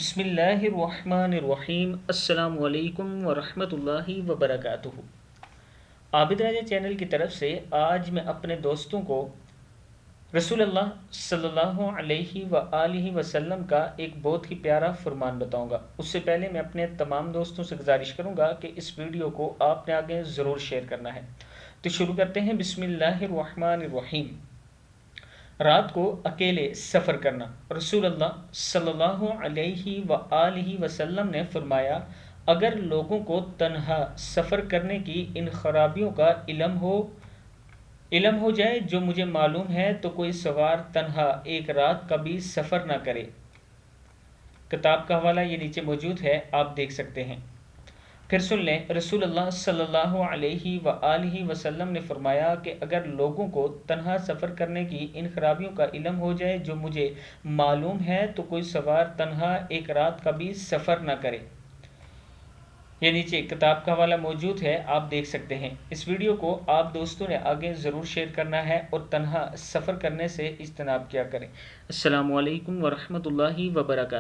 بسم اللہ الرحمن الرحیم۔ السلام علیکم ورحمۃ اللہ وبرکاتہ۔ عابد راجہ چینل کی طرف سے آج میں اپنے دوستوں کو رسول اللہ صلی اللہ علیہ وآلہ وسلم کا ایک بہت ہی پیارا فرمان بتاؤں گا۔ اس سے پہلے میں اپنے تمام دوستوں سے گزارش کروں گا کہ اس ویڈیو کو آپ نے آگے ضرور شیئر کرنا ہے۔ تو شروع کرتے ہیں۔ بسم اللہ الرحمن الرحیم۔ رات کو اکیلے سفر کرنا۔ رسول اللہ صلی اللہ علیہ وآلہ وسلم نے فرمایا، اگر لوگوں کو تنہا سفر کرنے کی ان خرابیوں کا علم ہو جائے جو مجھے معلوم ہے تو کوئی سوار تنہا ایک رات کا بھی سفر نہ کرے۔ کتاب کا حوالہ یہ نیچے موجود ہے، آپ دیکھ سکتے ہیں۔ پھر سن لیں، رسول اللہ صلی اللہ علیہ وآلہ وسلم نے فرمایا کہ اگر لوگوں کو تنہا سفر کرنے کی ان خرابیوں کا علم ہو جائے جو مجھے معلوم ہے تو کوئی سوار تنہا ایک رات کا بھی سفر نہ کرے۔ یہ نیچے کتاب کا حوالہ موجود ہے، آپ دیکھ سکتے ہیں۔ اس ویڈیو کو آپ دوستوں نے آگے ضرور شیئر کرنا ہے اور تنہا سفر کرنے سے اجتناب کیا کریں۔ السلام علیکم ورحمۃ اللہ وبرکاتہ۔